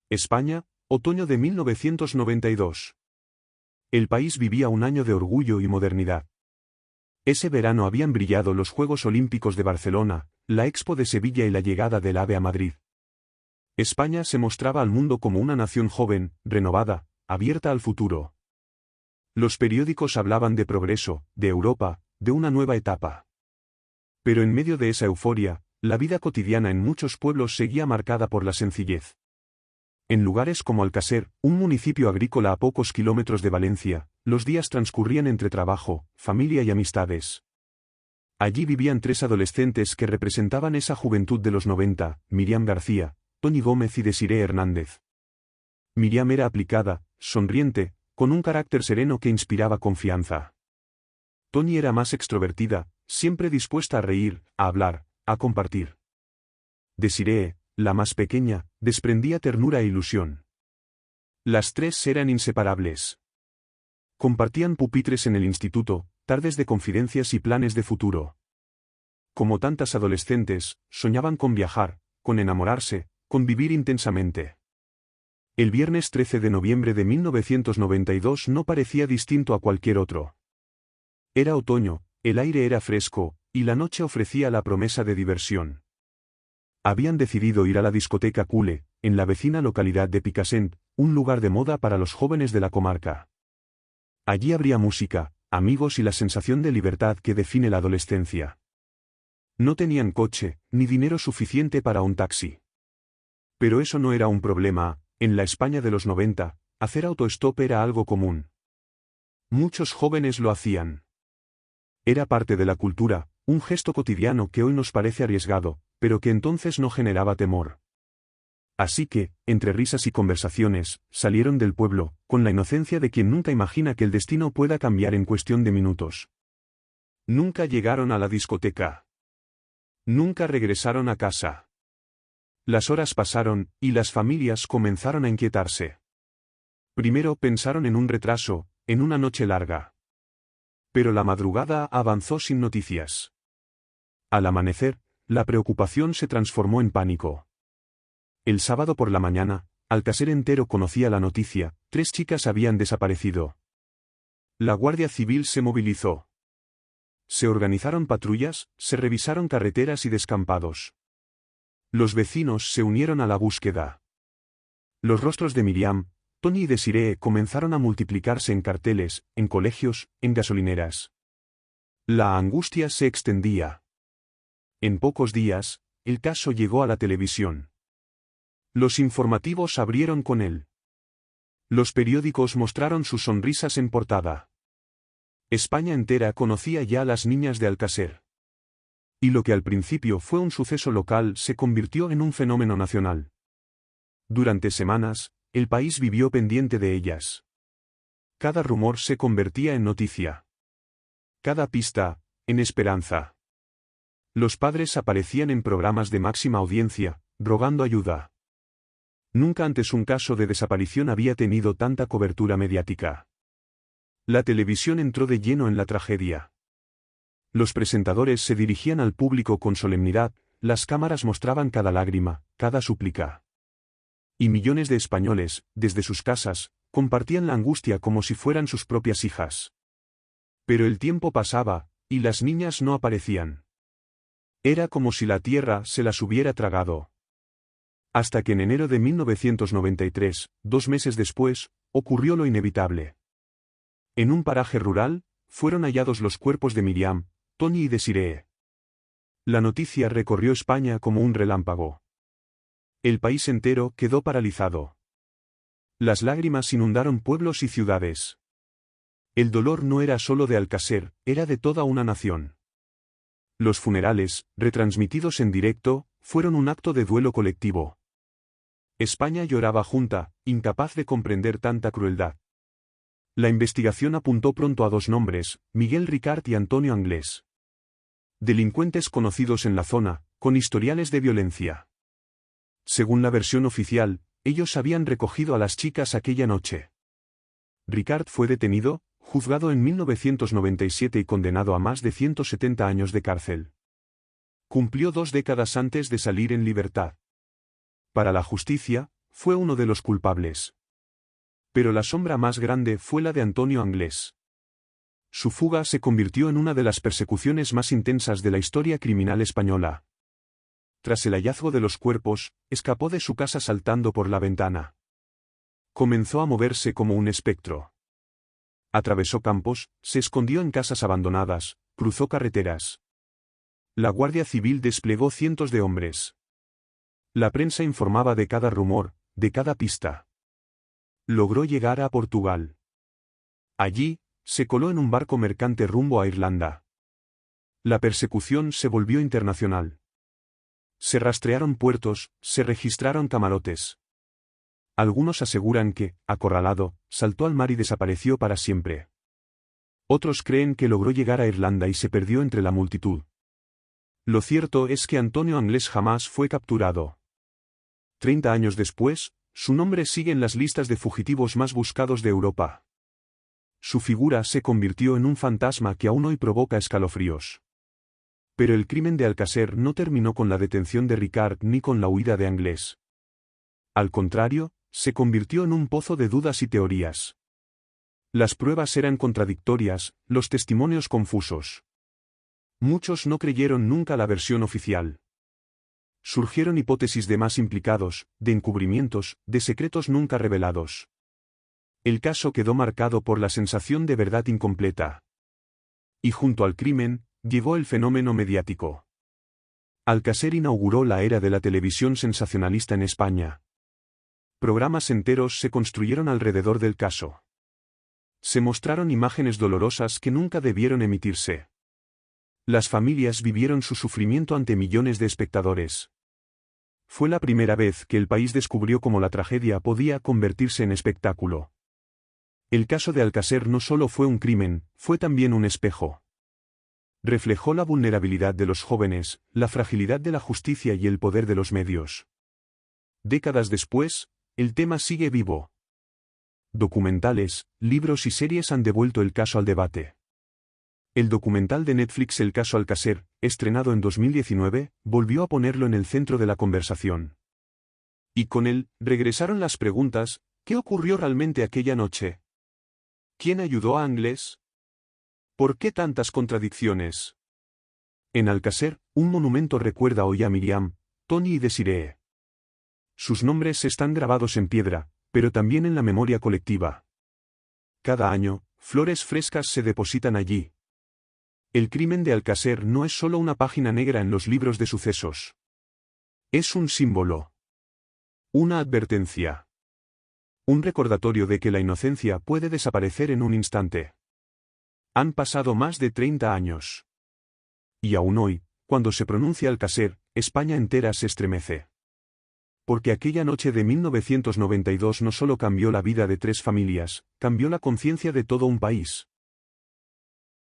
España, otoño de 1992. El país vivía un año de orgullo y modernidad. Ese verano habían brillado los Juegos Olímpicos de Barcelona, la Expo de Sevilla y la llegada del AVE a Madrid. España se mostraba al mundo como una nación joven, renovada, abierta al futuro. Los periódicos hablaban de progreso, de Europa, de una nueva etapa. Pero en medio de esa euforia, la vida cotidiana en muchos pueblos seguía marcada por la sencillez. En lugares como Alcacer, un municipio agrícola a pocos kilómetros de Valencia, los días transcurrían entre trabajo, familia y amistades. Allí vivían tres adolescentes que representaban esa juventud de los 90, Miriam García, Toni Gómez y Desiree Hernández. Miriam era aplicada, sonriente, con un carácter sereno que inspiraba confianza. Toni era más extrovertida, siempre dispuesta a reír, a hablar, a compartir. Desiree, la más pequeña, desprendía ternura e ilusión. Las tres eran inseparables. Compartían pupitres en el instituto, tardes de confidencias y planes de futuro. Como tantas adolescentes, soñaban con viajar, con enamorarse, con vivir intensamente. El viernes 13 de noviembre de 1992 no parecía distinto a cualquier otro. Era otoño, el aire era fresco, y la noche ofrecía la promesa de diversión. Habían decidido ir a la discoteca Cule, en la vecina localidad de Picassent, un lugar de moda para los jóvenes de la comarca. Allí habría música, amigos y la sensación de libertad que define la adolescencia. No tenían coche, ni dinero suficiente para un taxi. Pero eso no era un problema, en la España de los 90, hacer autostop era algo común. Muchos jóvenes lo hacían. Era parte de la cultura, un gesto cotidiano que hoy nos parece arriesgado, pero que entonces no generaba temor. Así que, entre risas y conversaciones, salieron del pueblo, con la inocencia de quien nunca imagina que el destino pueda cambiar en cuestión de minutos. Nunca llegaron a la discoteca. Nunca regresaron a casa. Las horas pasaron, y las familias comenzaron a inquietarse. Primero pensaron en un retraso, en una noche larga. Pero la madrugada avanzó sin noticias. Al amanecer, la preocupación se transformó en pánico. El sábado por la mañana, Alcacer entero conocía la noticia, 3 chicas habían desaparecido. La Guardia Civil se movilizó. Se organizaron patrullas, se revisaron carreteras y descampados. Los vecinos se unieron a la búsqueda. Los rostros de Miriam, Toni y Desiree comenzaron a multiplicarse en carteles, en colegios, en gasolineras. La angustia se extendía. En pocos días, el caso llegó a la televisión. Los informativos abrieron con él. Los periódicos mostraron sus sonrisas en portada. España entera conocía ya a las niñas de Alcacer. Y lo que al principio fue un suceso local se convirtió en un fenómeno nacional. Durante semanas, el país vivió pendiente de ellas. Cada rumor se convertía en noticia. Cada pista, en esperanza. Los padres aparecían en programas de máxima audiencia, rogando ayuda. Nunca antes un caso de desaparición había tenido tanta cobertura mediática. La televisión entró de lleno en la tragedia. Los presentadores se dirigían al público con solemnidad, las cámaras mostraban cada lágrima, cada súplica. Y millones de españoles, desde sus casas, compartían la angustia como si fueran sus propias hijas. Pero el tiempo pasaba, y las niñas no aparecían. Era como si la tierra se las hubiera tragado. Hasta que en enero de 1993, 2 meses después, ocurrió lo inevitable. En un paraje rural, fueron hallados los cuerpos de Miriam, Toni y Desiree. La noticia recorrió España como un relámpago. El país entero quedó paralizado. Las lágrimas inundaron pueblos y ciudades. El dolor no era solo de Alcacer, era de toda una nación. Los funerales, retransmitidos en directo, fueron un acto de duelo colectivo. España lloraba junta, incapaz de comprender tanta crueldad. La investigación apuntó pronto a 2 nombres, Miguel Ricart y Antonio Anglés. Delincuentes conocidos en la zona, con historiales de violencia. Según la versión oficial, ellos habían recogido a las chicas aquella noche. Ricart fue detenido, juzgado en 1997 y condenado a más de 170 años de cárcel. Cumplió 2 décadas antes de salir en libertad. Para la justicia, fue uno de los culpables. Pero la sombra más grande fue la de Antonio Anglés. Su fuga se convirtió en una de las persecuciones más intensas de la historia criminal española. Tras el hallazgo de los cuerpos, escapó de su casa saltando por la ventana. Comenzó a moverse como un espectro. Atravesó campos, se escondió en casas abandonadas, cruzó carreteras. La Guardia Civil desplegó cientos de hombres. La prensa informaba de cada rumor, de cada pista. Logró llegar a Portugal. Allí, se coló en un barco mercante rumbo a Irlanda. La persecución se volvió internacional. Se rastrearon puertos, se registraron camarotes. Algunos aseguran que, acorralado, saltó al mar y desapareció para siempre. Otros creen que logró llegar a Irlanda y se perdió entre la multitud. Lo cierto es que Antonio Anglés jamás fue capturado. 30 años después, su nombre sigue en las listas de fugitivos más buscados de Europa. Su figura se convirtió en un fantasma que aún hoy provoca escalofríos. Pero el crimen de Alcácer no terminó con la detención de Ricard ni con la huida de Anglés. Al contrario, se convirtió en un pozo de dudas y teorías. Las pruebas eran contradictorias, los testimonios confusos. Muchos no creyeron nunca la versión oficial. Surgieron hipótesis de más implicados, de encubrimientos, de secretos nunca revelados. El caso quedó marcado por la sensación de verdad incompleta. Y junto al crimen, llegó el fenómeno mediático. Alcácer inauguró la era de la televisión sensacionalista en España. Programas enteros se construyeron alrededor del caso. Se mostraron imágenes dolorosas que nunca debieron emitirse. Las familias vivieron su sufrimiento ante millones de espectadores. Fue la primera vez que el país descubrió cómo la tragedia podía convertirse en espectáculo. El caso de Alcácer no solo fue un crimen, fue también un espejo. Reflejó la vulnerabilidad de los jóvenes, la fragilidad de la justicia y el poder de los medios. Décadas después, el tema sigue vivo. Documentales, libros y series han devuelto el caso al debate. El documental de Netflix El caso Alcácer, estrenado en 2019, volvió a ponerlo en el centro de la conversación. Y con él, regresaron las preguntas: ¿qué ocurrió realmente aquella noche? ¿Quién ayudó a Anglés? ¿Por qué tantas contradicciones? En Alcácer, un monumento recuerda hoy a Miriam, Tony y Desiree. Sus nombres están grabados en piedra, pero también en la memoria colectiva. Cada año, flores frescas se depositan allí. El crimen de Alcácer no es solo una página negra en los libros de sucesos. Es un símbolo. Una advertencia. Un recordatorio de que la inocencia puede desaparecer en un instante. Han pasado más de 30 años. Y aún hoy, cuando se pronuncia Alcácer, España entera se estremece. Porque aquella noche de 1992 no solo cambió la vida de 3 familias, cambió la conciencia de todo un país.